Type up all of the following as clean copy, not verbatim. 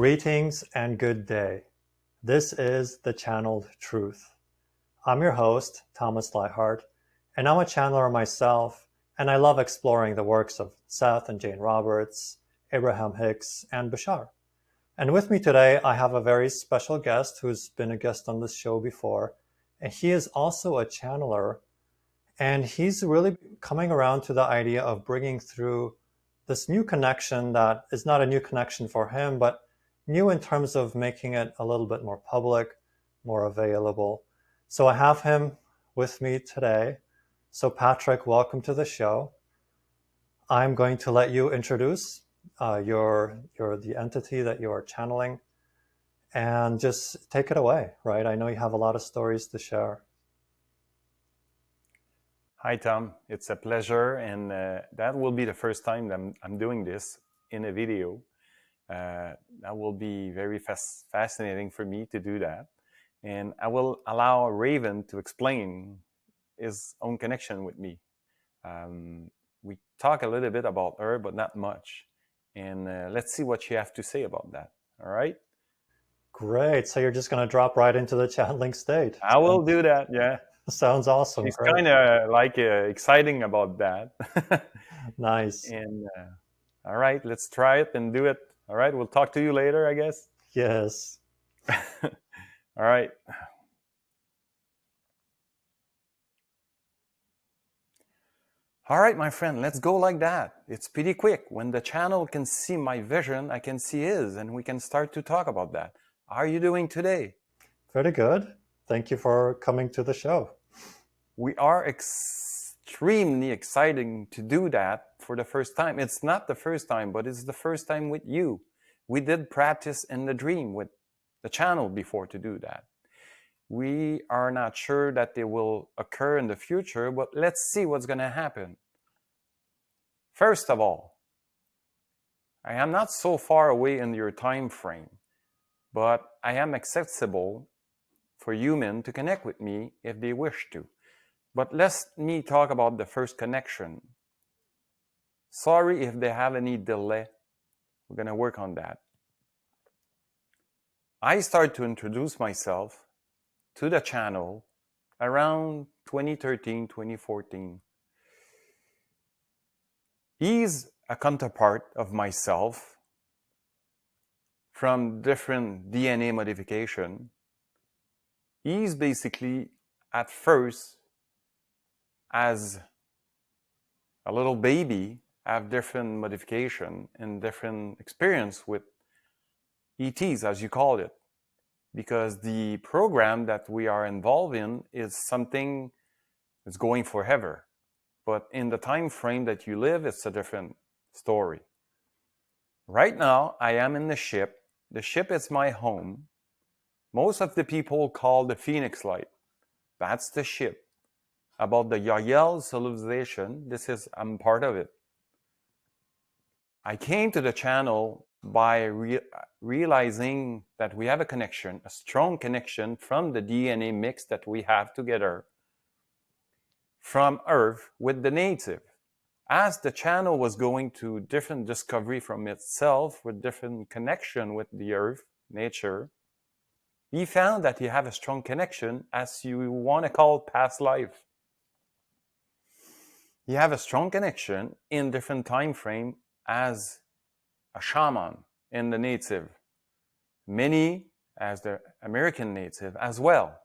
Greetings and good day. This is The Channeled Truth. I'm your host, Thomas Leichardt, and I'm a channeler myself, and I love exploring the works of Seth and Jane Roberts, Abraham Hicks, and Bashar. And with me today, I have a very special guest who's been a guest on this show before, and he is also a channeler, and he's really coming around to the idea of bringing through this new connection that is not a new connection for him, but new in terms of making it a little bit more public, more available. So I have him with me today. So Patrick, welcome to the show. I'm going to let you introduce the entity that you are channeling, and just take it away, right? I know you have a lot of stories to share. Hi, Tom. It's a pleasure, and that will be the first time that I'm doing this in a video. That will be very fascinating for me to do that. And I will allow Raven to explain his own connection with me. We talk a little bit about her, but not much. And let's see what she has to say about that. All right? Great. So you're just going to drop right into the channeling state. I will do that, yeah. Sounds awesome. She's Great. kind of exciting about that. Nice. And all right, let's try it and do it. All right, we'll talk to you later, I guess. Yes. All right. All right, my friend, let's go like that. It's pretty quick. When the channel can see my vision, I can see his, and we can start to talk about that. How are you doing today? Very good. Thank you for coming to the show. We are extremely exciting to do that for the first time. It's not the first time, but it's the first time with you. We did practice in the dream with the channel before to do that. We are not sure that they will occur in the future, but let's see what's going to happen. First of all, I am not so far away in your time frame, but I am accessible for humans to connect with me if they wish to. But let me talk about the first connection. Sorry if they have any delay. We're going to work on that. I start to introduce myself to the channel around 2013, 2014. He's a counterpart of myself from different DNA modification. He's basically at first, as a little baby, have different modification and different experience with ETs, as you call it, because the program that we are involved in is something that's going forever. But in the time frame that you live, it's a different story. Right now, I am in the ship. The ship is my home. Most of the people call the Phoenix Light. That's the ship. About the Yahyel civilization, I'm part of it. I came to the channel by realizing that we have a connection, a strong connection from the DNA mix that we have together from Earth with the native. As the channel was going to different discovery from itself with different connection with the Earth, nature, he found that he have a strong connection, as you want to call past life. He have a strong connection in different time frame as a shaman in the native, many as the American native as well.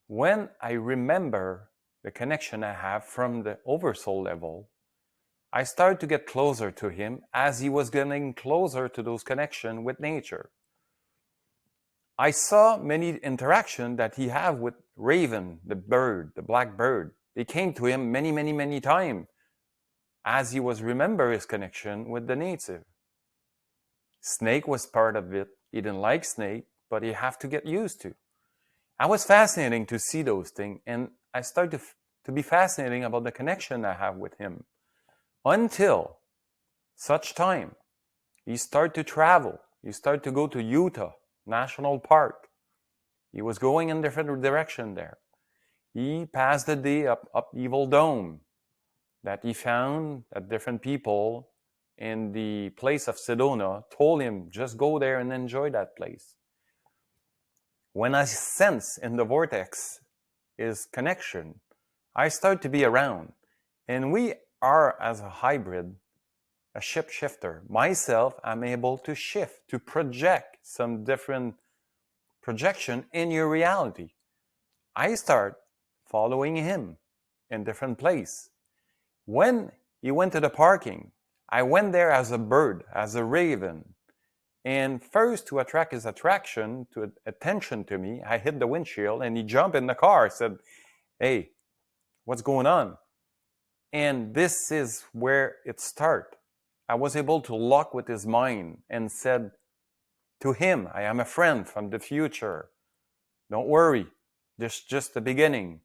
When I remember the connection I have from the oversoul level, I started to get closer to him as he was getting closer to those connections with nature. I saw many interactions that he have with Raven, the bird, the black bird. They came to him many times as he was remember his connection with the native. Snake was part of it. He didn't like snake, but he have to get used to. I was fascinating to see those things, and I started to be fascinating about the connection I have with him. Until such time, he started to travel. He started to go to Utah National Park. He was going in different direction there. He passed the day up Evil Dome that he found that different people in the place of Sedona told him, just go there and enjoy that place. When I sense in the vortex is connection, I start to be around. And we are, as a hybrid, a shifter. Myself, I'm able to shift, to project some different projection in your reality. I start following him in different place. When he went to the parking, I went there as a bird, as a raven. And first, to attract his attention to me, I hit the windshield and he jumped in the car, said, hey, what's going on? And this is where it started. I was able to lock with his mind and said to him, I am a friend from the future. Don't worry, this is just the beginning.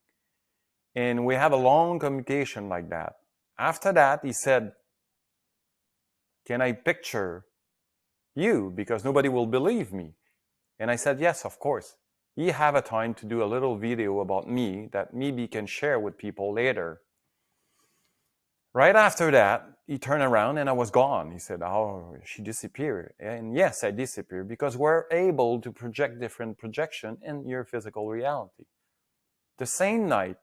And we have a long communication like that. After that, he said, can I picture you? Because nobody will believe me. And I said, yes, of course. He have a time to do a little video about me that maybe can share with people later. Right after that, he turned around and I was gone. He said, oh, she disappeared. And yes, I disappeared because we're able to project different projection in your physical reality. The same night,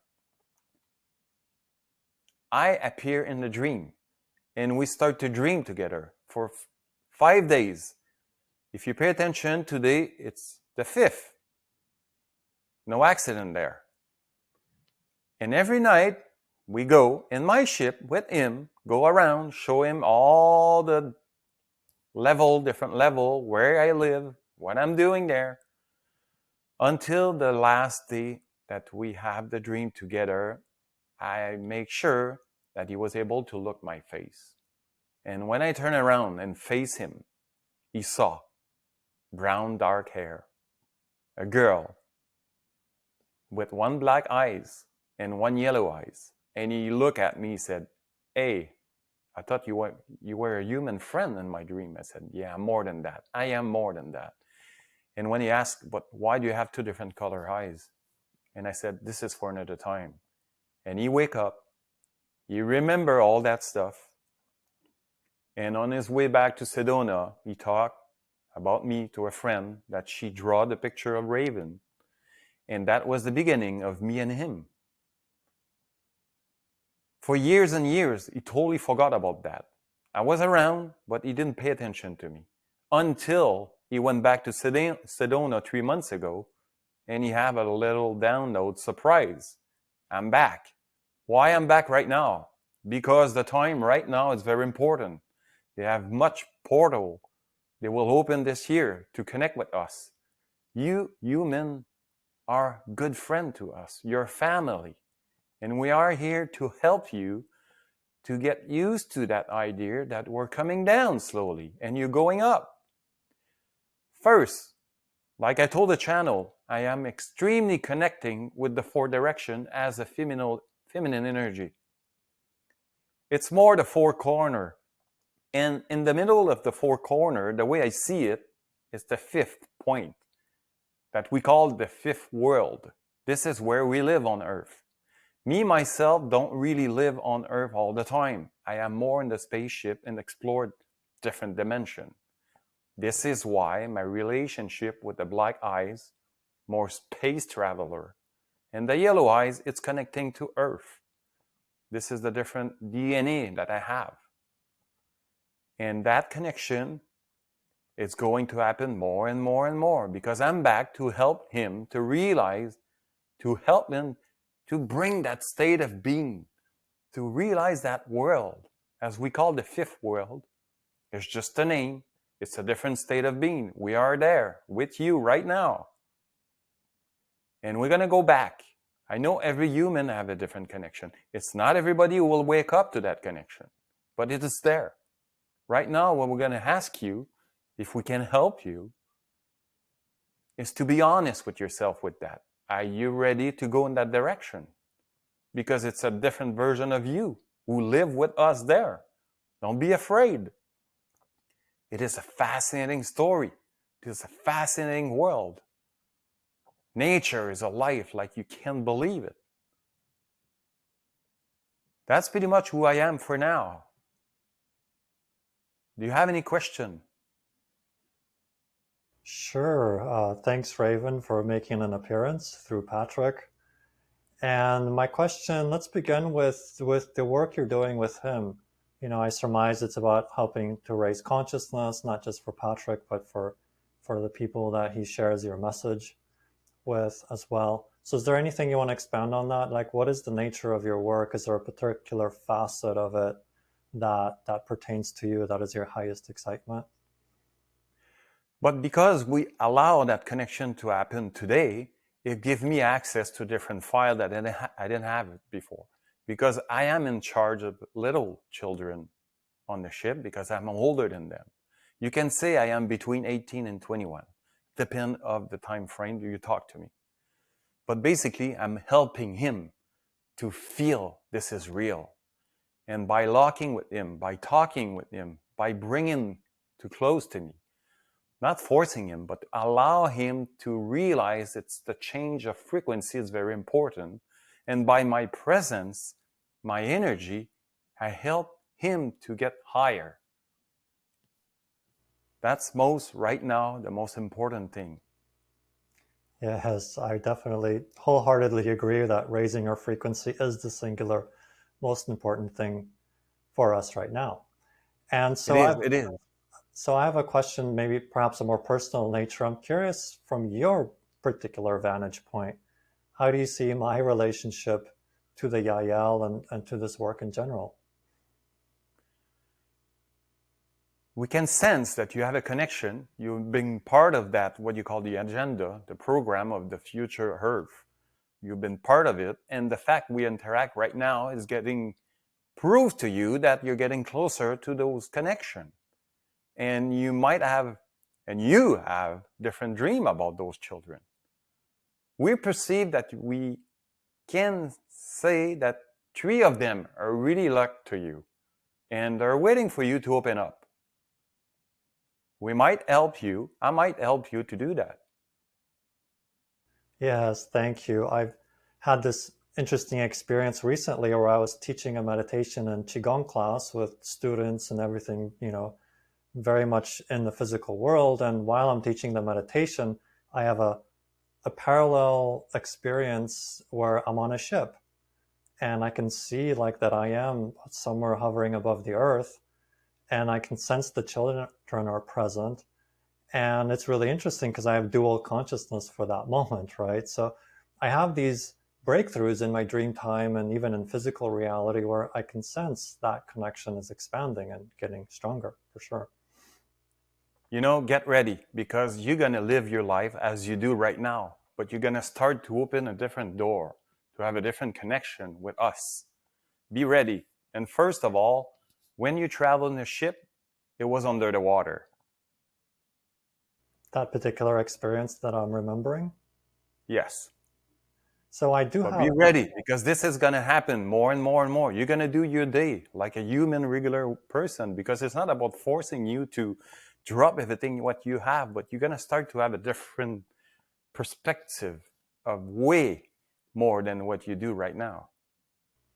I appear in the dream and we start to dream together for 5 days. If you pay attention, today it's the 5th. No accident there. And every night we go in my ship with him, go around, show him all the different level, where I live, what I'm doing there, until the last day that we have the dream together. I make sure that he was able to look my face. And when I turn around and face him, he saw brown, dark hair, a girl with one black eyes and one yellow eyes. And he looked at me and said, hey, I thought you were a human friend in my dream. I said, yeah, more than that. I am more than that. And when he asked, but why do you have 2 different color eyes? And I said, this is for another time. And he wake up, he remember all that stuff. And on his way back to Sedona, he talked about me to a friend that she draw the picture of Raven. And that was the beginning of me and him. For years and years, he totally forgot about that. I was around, but he didn't pay attention to me. Until he went back to Sedona 3 months ago, and he have a little download surprise. I'm back. Why I'm back right now? Because the time right now is very important. They have much portal. They will open this year to connect with us. You human are good friend to us, your family. And we are here to help you to get used to that idea that we're coming down slowly and you're going up. First, like I told the channel, I am extremely connecting with the 4 direction as a feminine energy. It's more the 4 corner. And in the middle of the 4 corner, the way I see it, is the 5th point that we call the 5th world. This is where we live on Earth. Me, myself, don't really live on Earth all the time. I am more in the spaceship and explore different dimensions. This is why my relationship with the black eyes, more space traveler, and the yellow eyes, it's connecting to Earth. This is the different DNA that I have. And that connection is going to happen more and more and more because I'm back to help him to realize, to help him to bring that state of being, to realize that world, as we call the 5th world, it's just a name. It's a different state of being. We are there with you right now. And we're going to go back. I know every human have a different connection. It's not everybody who will wake up to that connection, but it is there. Right now, what we're going to ask you, if we can help you, is to be honest with yourself with that. Are you ready to go in that direction? Because it's a different version of you who live with us there. Don't be afraid. It is a fascinating story. It is a fascinating world. Nature is alive like you can't believe it. That's pretty much who I am for now. Do you have any question? Sure. Thanks, Raven, for making an appearance through Patrick. And my question, let's begin with the work you're doing with him. I surmise it's about helping to raise consciousness, not just for Patrick, but for the people that he shares your message with as well. So is there anything you want to expand on that? Like, what is the nature of your work? Is there a particular facet of it that pertains to you, that is your highest excitement? But because we allow that connection to happen today, it gives me access to different files that I didn't have it before. Because I am in charge of little children on the ship because I'm older than them. You can say I am between 18 and 21, depend of the time frame you talk to me. But basically, I'm helping him to feel this is real. And by locking with him, by talking with him, by bringing too close to me, not forcing him, but allow him to realize it's the change of frequency is very important. And by my presence, my energy, I help him to get higher. That's right now, the most important thing. Yes, I definitely wholeheartedly agree that raising our frequency is the singular most important thing for us right now. And It is. so I have a question, maybe perhaps a more personal nature. I'm curious from your particular vantage point, how do you see my relationship to the Yahyel and to this work in general? We can sense that you have a connection. You've been part of that, what you call the agenda, the program of the future Earth. You've been part of it. And the fact we interact right now is getting proof to you that you're getting closer to those connections. And you have different dream about those children. We perceive that we can say that 3 of them are really luck to you and they're waiting for you to open up. I might help you to do that. Yes, thank you. I've had this interesting experience recently where I was teaching a meditation and Qigong class with students and everything, very much in the physical world. And while I'm teaching the meditation, I have a parallel experience where I'm on a ship and I can see like that I am somewhere hovering above the earth and I can sense the children are present. And it's really interesting because I have dual consciousness for that moment, right? So I have these breakthroughs in my dream time and even in physical reality where I can sense that connection is expanding and getting stronger for sure. Get ready because you're going to live your life as you do right now, but you're going to start to open a different door, to have a different connection with us. Be ready. And first of all, when you travel in a ship, it was under the water. That particular experience that I'm remembering? Yes. So I do But have... be ready because this is going to happen more and more and more. You're going to do your day like a human, regular person because it's not about forcing you to drop everything what you have, but you're going to start to have a different perspective of way more than what you do right now.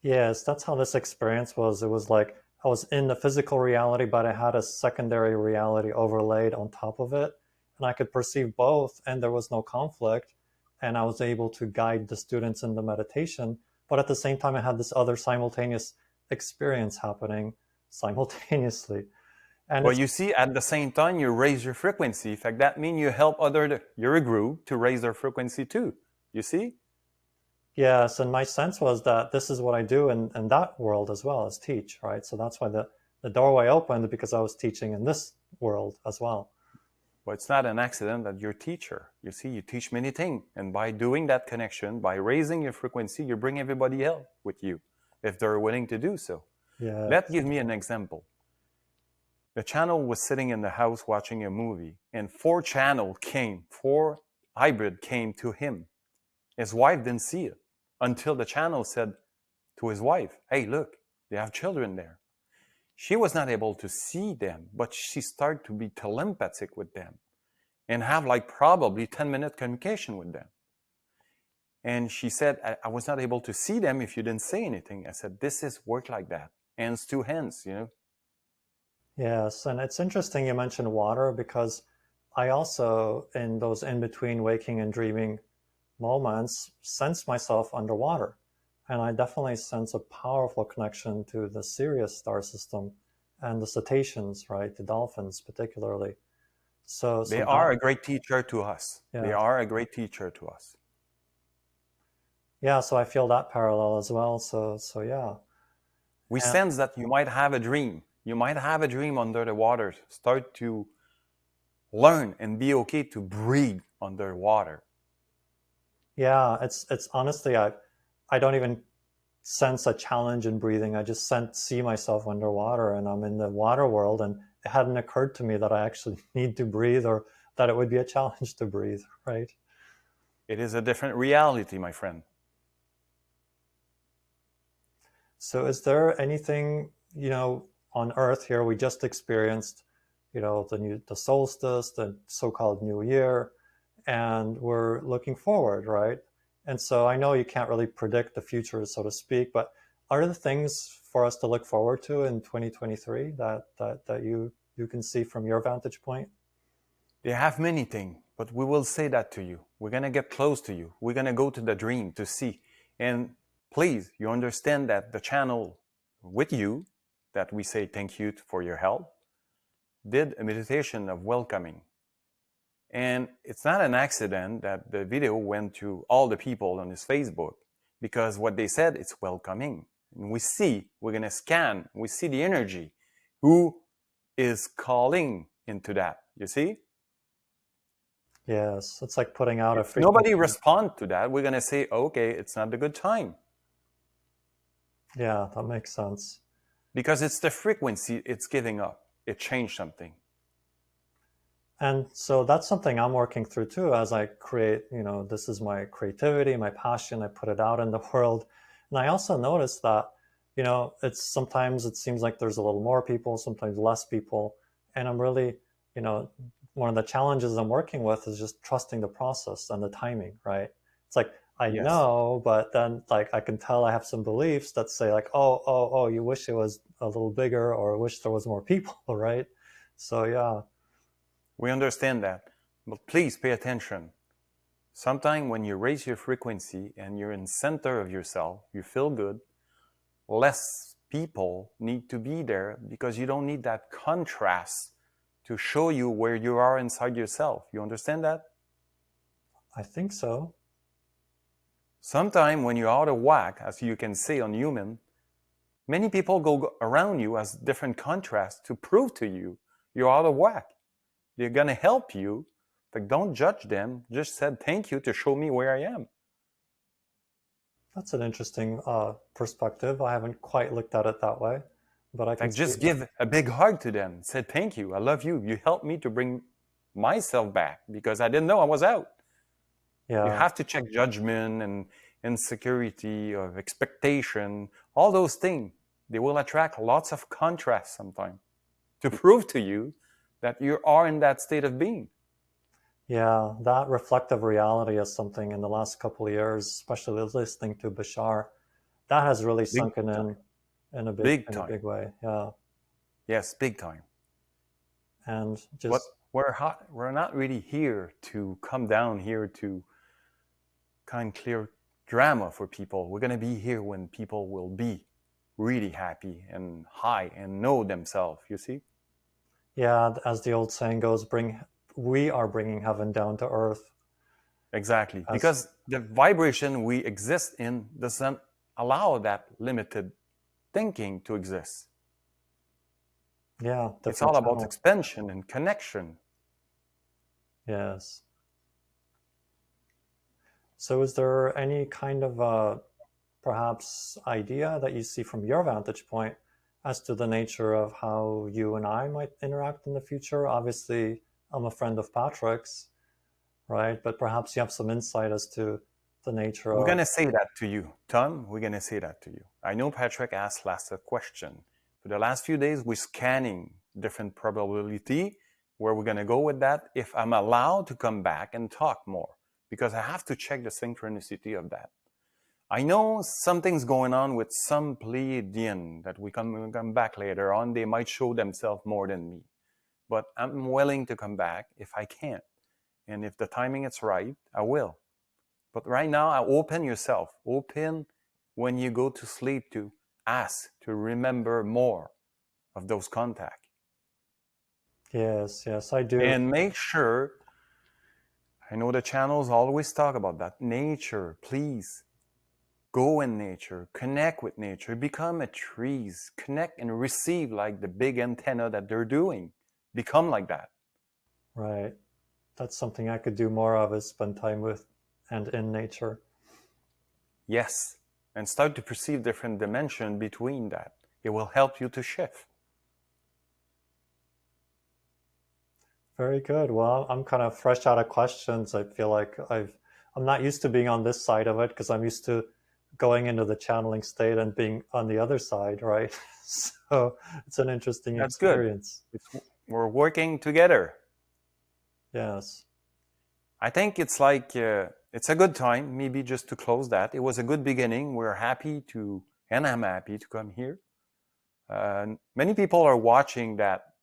Yes, that's how this experience was. It was like I was in the physical reality, but I had a secondary reality overlaid on top of it. And I could perceive both, and there was no conflict. And I was able to guide the students in the meditation. But at the same time, I had this other simultaneous experience happening simultaneously. And Well, you see, at the same time, you raise your frequency. In fact, that means you help your group to raise their frequency too. You see? yes, and my sense was that this is what I do in that world as well as teach, right? So that's why the doorway opened because I was teaching in this world as well. But it's not an accident that you're a teacher. You see, you teach many things. And by doing that connection, by raising your frequency, you bring everybody else with you if they're willing to do so. Yeah. Let's give me an example. The channel was sitting in the house watching a movie, and 4 hybrid came to him. His wife didn't see it until the channel said to his wife, "Hey, look, they have children there." She was not able to see them, but she started to be telepathic with them and have like probably 10-minute communication with them. And she said, I was not able to see them if you didn't say anything. I said, this is work like that. Hands to hands, Yes, and it's interesting you mentioned water because I also, in those in between waking and dreaming moments, sense myself underwater. And I definitely sense a powerful connection to the Sirius star system and the cetaceans, right? The dolphins, particularly. So They are that, a great teacher to us. They yeah, are a great teacher to us. yeah. So I feel that parallel as well. So yeah, We and sense that you might have a dream. You might have a dream under the water. Start to learn and be okay to breathe underwater. yeah. It's honestly, I don't even sense a challenge in breathing. I just see myself underwater, and I'm in the water world, and it hadn't occurred to me that I actually need to breathe or that it would be a challenge to breathe, right? It is a different reality, my friend. So is there anything, on Earth here we just experienced, the solstice, the so-called new year, and we're looking forward, right? And so I know you can't really predict the future, so to speak, but are there things for us to look forward to in 2023 that you can see from your vantage point? They have many things, but we will say that to you. We're going to get close to you. We're going to go to the dream to see. And please, you understand that the channel with you, that we say thank you for your help, did a meditation of welcoming. And it's not an accident that the video went to all the people on his Facebook, because what they said, it's welcoming. And we're going to scan, we see the energy. Who is calling into that? You see? Yes, it's like putting out a If nobody frequency. responds to that, we're going to say, okay, it's not a good time. Yeah, that makes sense. Because it's the frequency it's giving up. It changed something. And so that's something I'm working through too as I create, this is my creativity, my passion, I put it out in the world. And I also notice that, it's sometimes it seems like there's a little more people, sometimes less people. And I'm really, you know, one of the challenges I'm working with is just trusting the process and the timing, right? It's like I Yes. know, but then like I can tell I have some beliefs that say like, oh, you wish it was a little bigger or wish there was more people, right? So yeah. We understand that. But please pay attention. Sometimes when you raise your frequency and you're in center of yourself, you feel good, less people need to be there because you don't need that contrast to show you where you are inside yourself. You understand that? I think so. Sometimes when you're out of whack, as you can say on human, many people go around you as different contrasts to prove to you you're out of whack. They're going to help you, but don't judge them. Just said thank you to show me where I am. That's an interesting perspective. I haven't quite looked at it that way, but I can Like see just that. give a big hug to them. Said thank you. I love you. You helped me to bring myself back because I didn't know I was out. You Yeah, have to check judgment and insecurity of expectation, all those things. They will attract lots of contrast sometimes to prove to you that you are in that state of being. yeah. That reflective reality is something in the last couple of years, especially listening to Bashar, that has really Big sunken time. in a big Big in a time. big way. Yeah, Yes, big time. and But just we're not really here to come down here to kind of clear drama for people. We're going to be here when people will be really happy and high and know themselves, you see? yeah, as the old saying goes, we are bringing heaven down to earth. Exactly. As Because the vibration we exist in doesn't allow that limited thinking to exist. yeah, It's different all about channel. expansion and connection. Yes. So, is there any kind of perhaps idea that you see from your vantage point as to the nature of how you and I might interact in the future? Obviously, I'm a friend of Patrick's, right? But perhaps you have some insight as to the nature We're of, going to say that to you. Tom, we're going to say that to you. I know Patrick asked last a question. For the last few days, we're scanning different probability where we're going to go with that if I'm allowed to come back and talk more, because I have to check the synchronicity of that. I know something's going on with some Pleiadian that we come back later on. They might show themselves more than me, but I'm willing to come back if I can. And if the timing is right, I will. But right now, I open yourself. Open when you go to sleep to ask to remember more of those contacts. Yes, I do. And make sure, I know the channels always talk about that. Nature, please. Go in nature, connect with nature, become a trees, connect and receive like the big antenna that they're doing. Become like that. Right. That's something I could do more of, is spend time with and in nature. Yes. And start to perceive different dimension between that. It will help you to shift. Very good. Well, I'm kind of fresh out of questions. I feel like I'm not used to being on this side of it, because I'm used to going into the channeling state and being on the other side, right? So it's an interesting That's good. experience. We're working together. Yes. I think it's like, it's a good time, maybe just to close that. It was a good beginning. We're happy to, and I'm happy to come here. Many people are watching that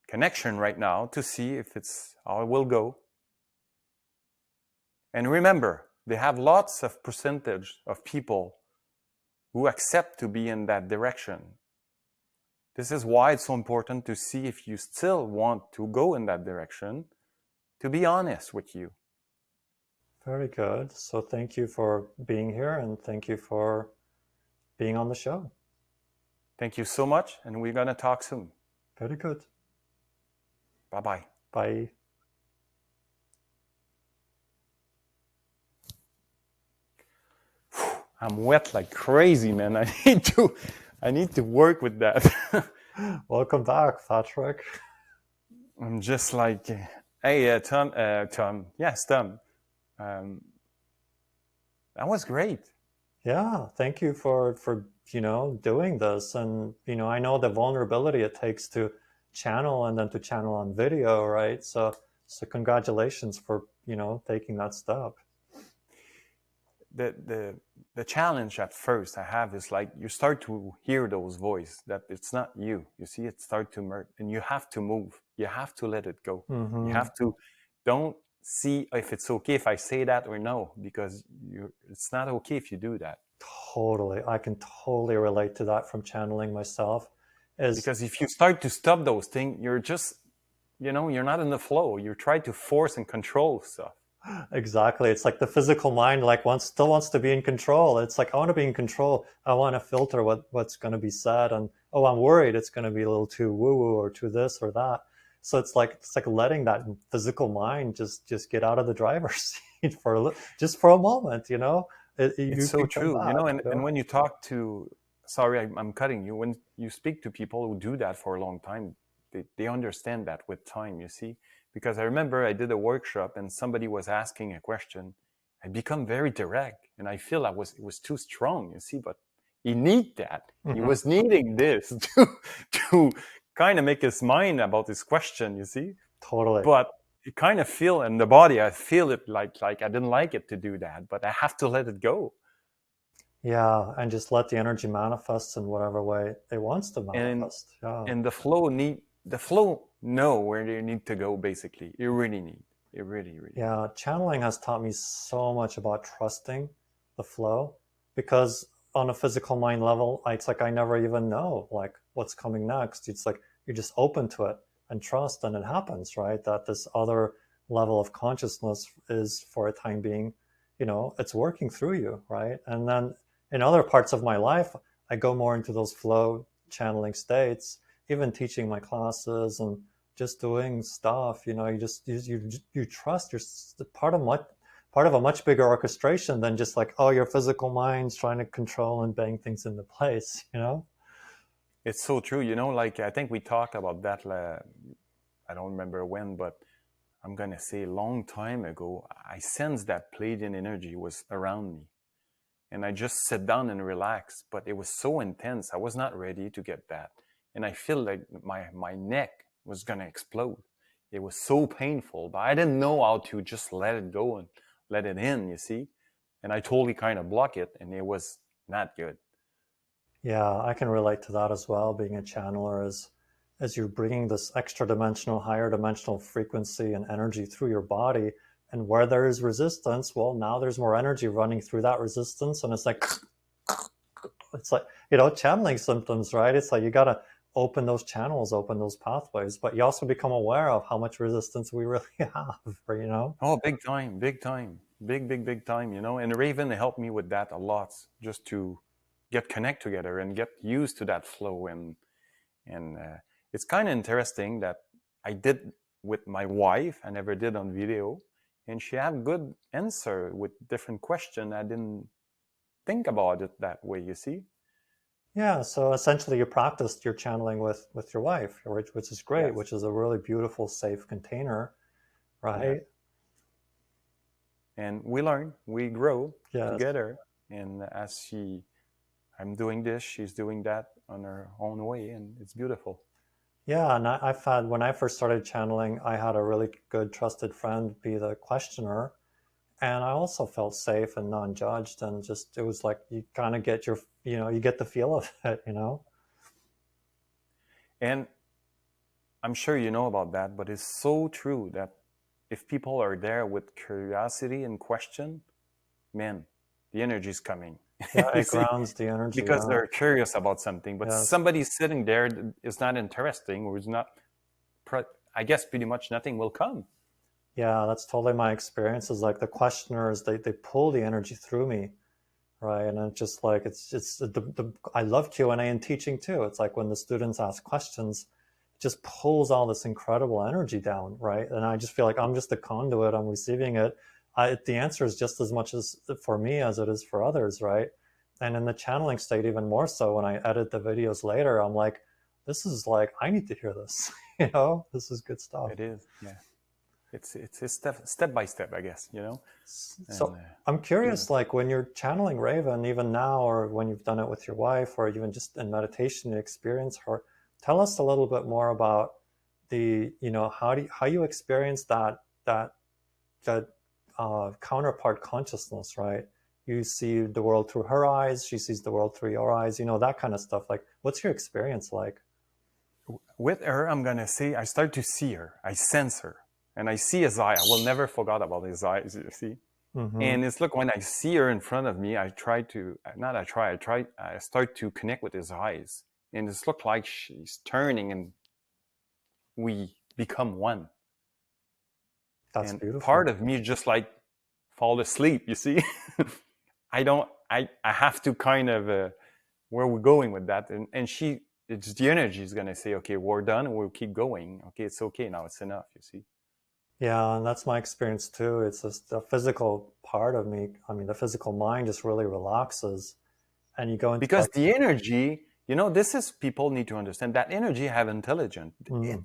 connection right now to see if it's how it will go. And remember, they have lots of percentage of people who accept to be in that direction. This is why it's so important to see if you still want to go in that direction, to be honest with you. Very good. So thank you for being here, and thank you for being on the show. Thank you so much, and we're going to talk soon. Very good. Bye-bye. Bye. I'm wet like crazy, man. I need to work with that. Welcome back, Patrick. I'm just like, hey, Tom. Yes, Tom. That was great. Yeah, thank you for doing this. And I know the vulnerability it takes to channel, and then to channel on video, right? So congratulations for taking that step. The challenge at first I have is like, you start to hear those voices that it's not you. You see it start to merge, and you have to move. You have to let it go. Mm-hmm. You have to, don't see if it's okay if I say that or no, because it's not okay if you do that. Totally. I can totally relate to that from channeling myself. Because if you start to stop those things, you're just, you're not in the flow. You try to force and control stuff. Exactly. It's like the physical mind still wants to be in control. It's like, I want to be in control. I want to filter what's going to be said, and I'm worried it's going to be a little too woo-woo or too this or that. So it's like letting that physical mind just get out of the driver's seat for a moment. It's so true. And when you talk to, sorry, I'm cutting you. When you speak to people who do that for a long time, they understand that with time. You see. Because I remember I did a workshop and somebody was asking a question. I become very direct, and I feel it was too strong, you see, but he need that. Mm-hmm. He was needing this to kind of make his mind about his question, you see. Totally. But you kind of feel in the body, I feel it like I didn't like it to do that, but I have to let it go. Yeah, and just let the energy manifest in whatever way it wants to manifest. And the flow know where they need to go, basically. You really need. It really. Yeah, channeling has taught me so much about trusting the flow, because on a physical mind level, it's like I never even know like what's coming next. It's like you're just open to it and trust, and it happens, right? That this other level of consciousness is, for a time being, it's working through you, right? And then in other parts of my life, I go more into those flow channeling states, even teaching my classes and just doing stuff. You trust. You're part of a much bigger orchestration than just like, your physical mind's trying to control and bang things into place. It's so true. Like I think we talked about that. I don't remember when, but I'm gonna say a long time ago. I sensed that Pleiadian energy was around me. And I just sat down and relaxed, but it was so intense. I was not ready to get that. And I feel like my neck was going to explode. It was so painful, but I didn't know how to just let it go and let it in, you see. and I totally kind of block it, and it was not good. Yeah, I can relate to that as well. Being a channeler is as you're bringing this extra dimensional, higher dimensional frequency and energy through your body. And where there is resistance, well, now there's more energy running through that resistance. And it's like, channeling symptoms, right? It's like you got to open those channels, open those pathways, but you also become aware of how much resistance we really have, Oh, big time, big time, big time, And Raven helped me with that a lot, just to get connect together and get used to that flow. And it's kind of interesting that I did with my wife. I never did on video, and she had good answer with different question. I didn't think about it that way. You see? Yeah, so essentially you practiced your channeling with your wife, which is great, Yes. which is a really beautiful, safe container, right? Yes. And we learn, we grow Yes. together. And I'm doing this, she's doing that on her own way, and it's beautiful. Yeah, and I've had, when I first started channeling, I had a really good trusted friend be the questioner, and I also felt safe and non-judged, and just it was like you kind of get you get the feel of it. And I'm sure you know about that, but it's so true that if people are there with curiosity and question, man, the energy is coming. Yeah, You it see, grounds the energy. because Yeah. they're curious about something. But Yes. somebody sitting there that is not interesting, or is not, I guess pretty much nothing will come. Yeah, that's totally my experience. Is like the questioners, they pull the energy through me, right? And it's just like it's I love Q&A and teaching too. It's like when the students ask questions, it just pulls all this incredible energy down, right? And I just feel like I'm just a conduit. I'm receiving it. The answer is just as much as for me as it is for others, right? And in the channeling state, even more so when I edit the videos later, I'm like, this is like I need to hear this. This is good stuff. It is, yeah. It's a step by step, I guess, So and I'm curious, beautiful. like when you're channeling Raven, even now, or when you've done it with your wife, or even just in meditation, you experience her. Tell us a little bit more about how you experience that counterpart consciousness, right? You see the world through her eyes, she sees the world through your eyes, that kind of stuff. Like, what's your experience like? With her, I'm gonna say I start to see her, I sense her, and I see his eye. I will never forget about his eyes. You see, Mm-hmm. and it's like when I see her in front of me, I try to not. I start to connect with his eyes, and it's look like she's turning, and we become one. That's And beautiful. part of me just like fall asleep. You see, I don't. I have to kind of where we're going with that, and it's the energy is gonna say, okay, we're done, and we'll keep going. Okay, it's okay now. It's enough. You see. Yeah, and that's my experience too. It's just the physical part of me. I mean, the physical mind just really relaxes, and you go into Because like, the energy, this is people need to understand that energy have intelligence. mm,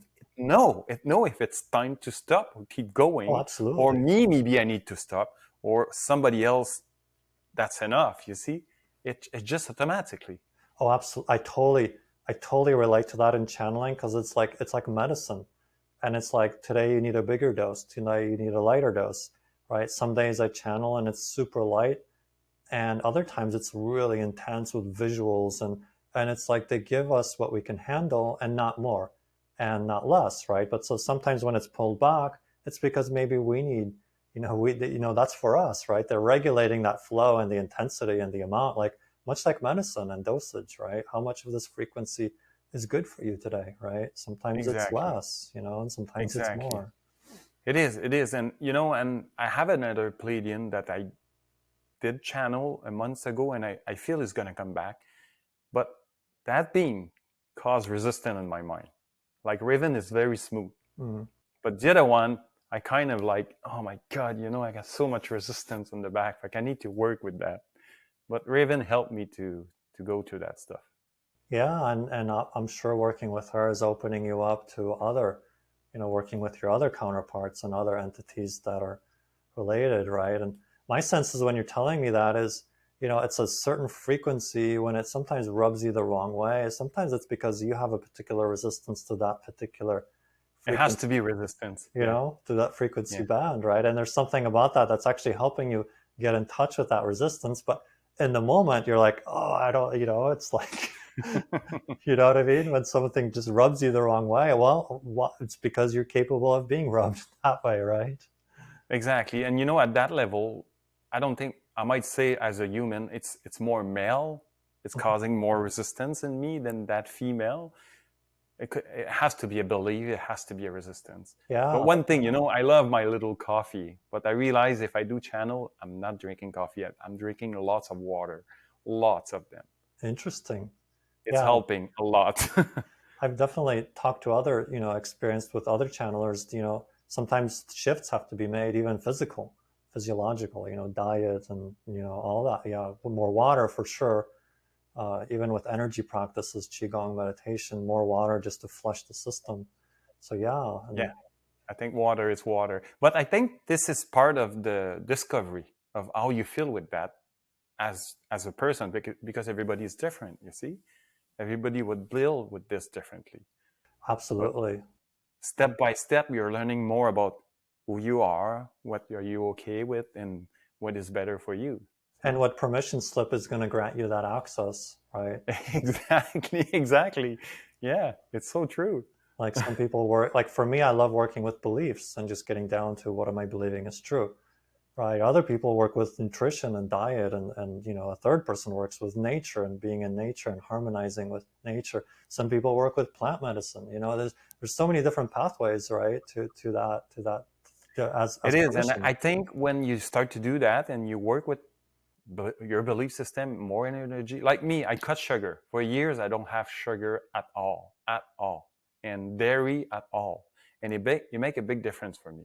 It know if it's time to stop or keep oh, going, or absolutely. me maybe I need to stop, or somebody else that's enough. You see, it just automatically. Oh, absolutely. I totally relate to that in channeling because it's like medicine, and it's like today you need a bigger dose, tonight you need a lighter dose, right? Some days I channel and it's super light, and other times it's really intense with visuals and it's like they give us what we can handle and not more and not less, right? But so sometimes when it's pulled back, it's because maybe we need, that's for us, right? They're regulating that flow and the intensity and the amount, like much like medicine and dosage, right? How much of this frequency is good for you today, right? Sometimes it's Exactly, less, and sometimes it's exactly. more. It is, and and I have another Pleiadian that I did channel a month ago, and I feel is gonna come back, but that being caused resistance in my mind. Like Raven is very smooth. Mm. But the other one, I kind of like, oh my God, I got so much resistance on the back. Like I need to work with that. But Raven helped me to go through that stuff. Yeah, and I'm sure working with her is opening you up to other, working with your other counterparts and other entities that are related, right? And my sense is when you're telling me that is, it's a certain frequency when it sometimes rubs you the wrong way. Sometimes it's because you have a particular resistance to that particular It has frequency, to be resistance. Yeah. to that frequency Yeah. band, right? And there's something about that that's actually helping you get in touch with that resistance. But in the moment, you're like, oh, I don't, it's like, you know what I mean? When something just rubs you the wrong way, well, it's because you're capable of being rubbed that way, right? Exactly. And at that level, I don't think I might say as a human, it's more male. It's causing more resistance in me than that female. It has to be a belief. It has to be a resistance. But Yeah, one thing, I love my little coffee. But I realize if I do channel, I'm not drinking coffee yet. I'm drinking lots of water, lots of them. interesting. It's Yeah, helping a lot. I've definitely talked to other, experienced with other channelers, sometimes shifts have to be made, even physiological, diet and, all that. Yeah, more water for sure. Even with energy practices, Qigong meditation, more water just to flush the system. So yeah, Yeah, and I think water is water. But I think this is part of the discovery of how you feel with that as a person, because everybody is different, you see? Everybody would deal with this differently. But absolutely. step by step, you're learning more about who you are, what are you okay with, and what is better for you. And what permission slip is going to grant you that access, right? Exactly, exactly. Yeah, it's so true. Like some people work, like for me, I love working with beliefs and just getting down to what am I believing is true, right? Other people work with nutrition and diet, and a third person works with nature and being in nature and harmonizing with nature. Some people work with plant medicine. There's so many different pathways, right? As It is. And permission. I think when you start to do that and you work with your belief system, more energy. Like me, I cut sugar. For years, I don't have sugar at all, and dairy at all. And it make a big difference for me.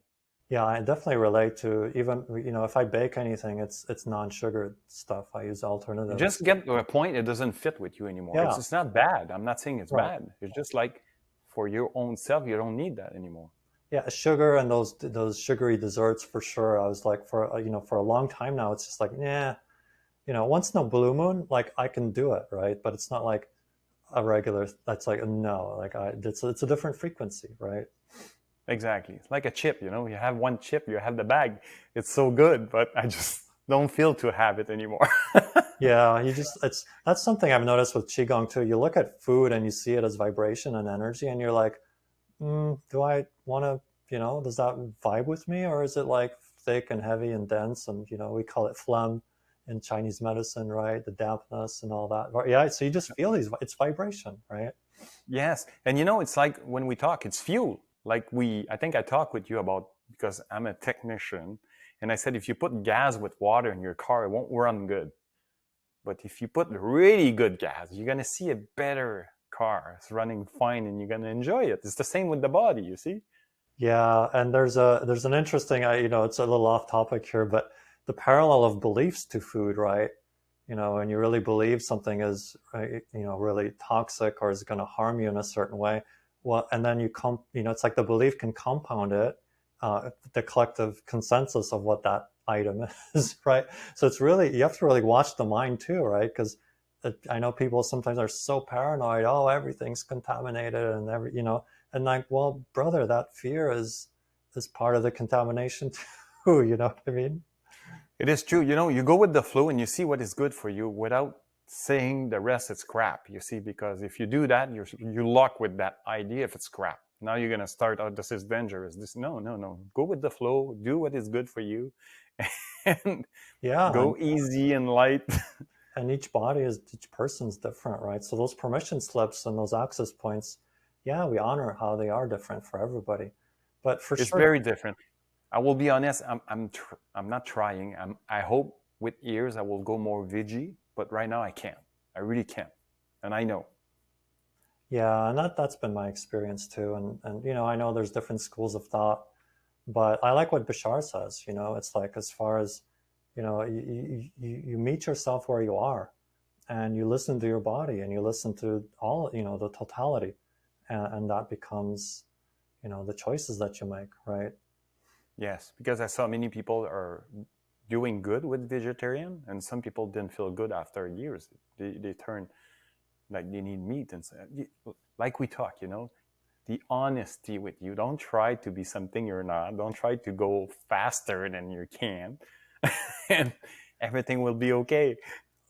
Yeah, I definitely relate to even if I bake anything, it's non-sugared stuff. I use You alternatives. just get to a point it doesn't fit with you anymore. Yeah, It's not bad. I'm not saying it's right. bad. It's just like for your own self, you don't need that anymore. Yeah, sugar and those sugary desserts for sure. I was like for a long time now, it's just like yeah, once in a blue moon, like I can do it, right? But it's not like a regular. That's like no, like it's a different frequency, right? Exactly. It's like a chip, you have one chip, you have the bag. It's so good, but I just don't feel to have it anymore. Yeah, that's something I've noticed with qigong too. You look at food and you see it as vibration and energy, and you're like, do I want to, does that vibe with me, or is it like thick and heavy and dense? And we call it phlegm in Chinese medicine, right? The dampness and all that. Yeah, so you just feel it's vibration, right? Yes. And it's like when we talk, it's fuel. Like I think I talked with you about, because I'm a technician, and I said if you put gas with water in your car, it won't run good. But if you put really good gas, you're going to see a better car. It's running fine and you're going to enjoy it. It's the same with the body, you see? Yeah, and there's an interesting, it's a little off topic here, but the parallel of beliefs to food, right? When you really believe something is, really toxic or is going to harm you in a certain way, well, and then it's like the belief can compound it, the collective consensus of what that item is, right? So it's really, you have to really watch the mind too, right? Because I know people sometimes are so paranoid, oh, everything's contaminated and and like, well, brother, that fear is part of the contamination too, you know what I mean? It is true. You go with the flow and you see what is good for you without saying the rest is crap, you see, because if you do that, you lock with that idea if it's crap. Now you're going to start, oh, this is dangerous. No, no, no. Go with the flow. Do what is good for you and Yeah, go easy and light. and each person's different, right? So those permission slips and those access points, yeah, we honor how they are different for everybody, but for It's sure. very different. I will be honest. I'm not trying. I hope with years I will go more veggie, but right now I can't. I really can't, and I know. Yeah, and that's been my experience too, and I know there's different schools of thought, but I like what Bashar says. It's like as far as you meet yourself where you are, and you listen to your body, and you listen to all the totality, and that becomes the choices that you make, right? Yes, because I saw many people are doing good with vegetarian, and some people didn't feel good after years. They turn like they need meat, and like we talk, the honesty with you. Don't try to be something you're not. Don't try to go faster than you can. and everything will be okay.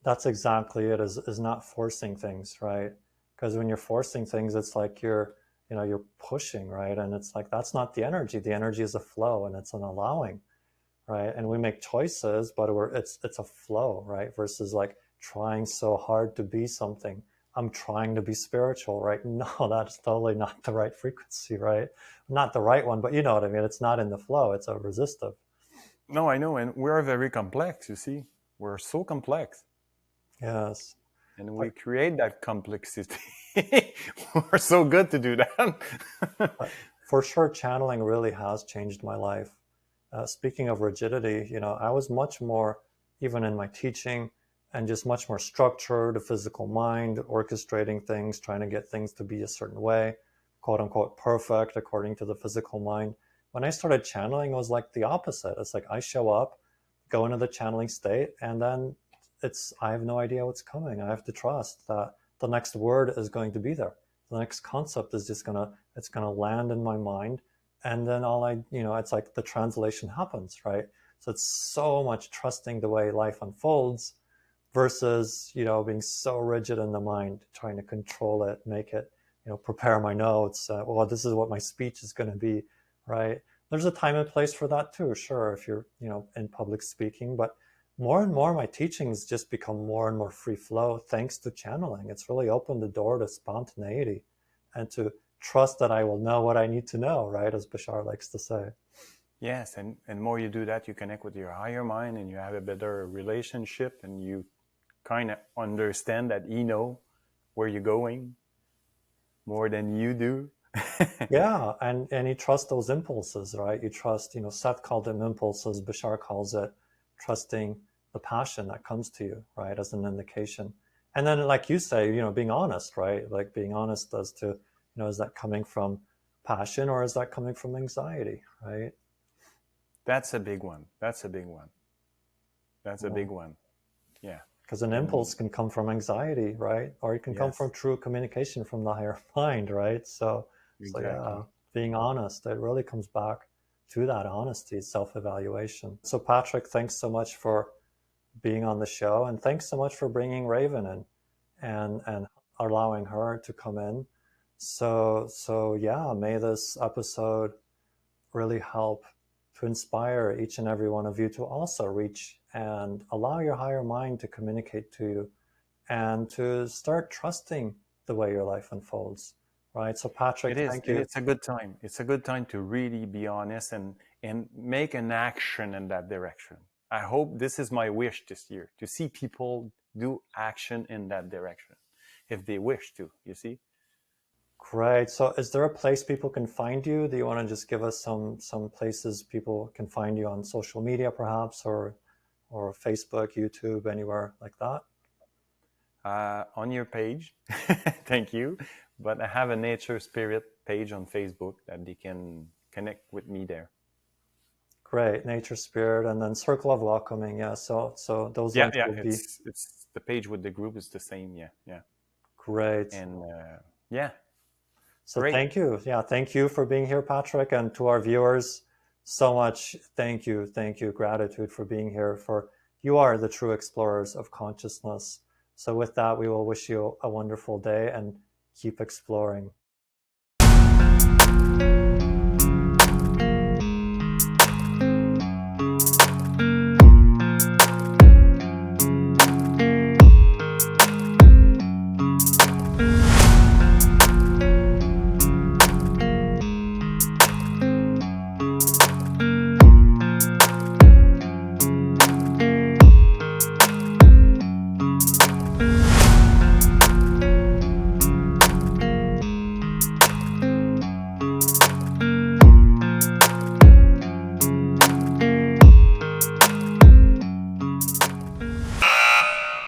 That's exactly it, is not forcing things, right? Because when you're forcing things, it's like you're pushing, right? And it's like, that's not the energy. The energy is a flow, and it's an allowing, right? And we make choices, but it's a flow, right? Versus like trying so hard to be something. I'm trying to be spiritual, right? No, that's totally not the right frequency, right? Not the right one, but you know what I mean. It's not in the flow. It's a resistive. No, I know, and we're very complex. You see, we're so complex, Yes. and we create that complexity. We're so good to do that. But for sure, channeling really has changed my life. Speaking of rigidity, I was much more, even in my teaching, and just much more structured, a physical mind, orchestrating things, trying to get things to be a certain way, quote unquote, perfect according to the physical mind. When I started channeling, it was like the opposite. It's like I show up, go into the channeling state, and then I have no idea what's coming. I have to trust that the next word is going to be there. The next concept is just it's gonna land in my mind, and then it's like the translation happens, right? So it's so much trusting the way life unfolds versus being so rigid in the mind, trying to control it, make it, prepare my notes. Well, this is what my speech is going to be, right? There's a time and place for that too, sure, if you're in public speaking, but more and more my teachings just become more and more free flow thanks to channeling. It's really opened the door to spontaneity and to trust that I will know what I need to know, right? As Bashar likes to say. Yes, and more you do that, you connect with your higher mind, and you have a better relationship, and you kind of understand that you know where you're going more than you do. Yeah, and you trust those impulses, right? You trust, Seth called them impulses, Bashar calls it trusting the passion that comes to you, right, as an indication. And then, like you say, being honest, right? Like being honest as to, is that coming from passion or is that coming from anxiety, right? That's a big one. That's a big one. That's a Yeah. big one. Yeah. Because an And impulse can come from anxiety, right? Or it can come from yes, true communication from the higher mind, right? So yeah, exactly. being honest, it really comes back to that honesty, self-evaluation. So Patrick, thanks so much for being on the show, and thanks so much for bringing Raven in and allowing her to come in. So yeah, may this episode really help to inspire each and every one of you to also reach and allow your higher mind to communicate to you and to start trusting the way your life unfolds, right? So Patrick, It is. thank you. It's a good time. It's a good time to really be honest and make an action in that direction. I hope this is my wish this year to see people do action in that direction if they wish to, you see? Great. So is there a place people can find you? Do you want to just give us some places people can find you on social media perhaps, or Facebook, YouTube, anywhere like that? On your page, thank you. But I have a Nature Spirit page on Facebook that they can connect with me there. Great. Nature Spirit, and then Circle of Welcoming. Yeah. So those Yeah, links yeah. will be It's the page with the group is the same. Yeah, yeah. great. And yeah, So great. thank you. Yeah, thank you for being here, Patrick, and to our viewers, so much thank you, gratitude for being here. For you are the true explorers of consciousness. So with that, we will wish you a wonderful day and keep exploring.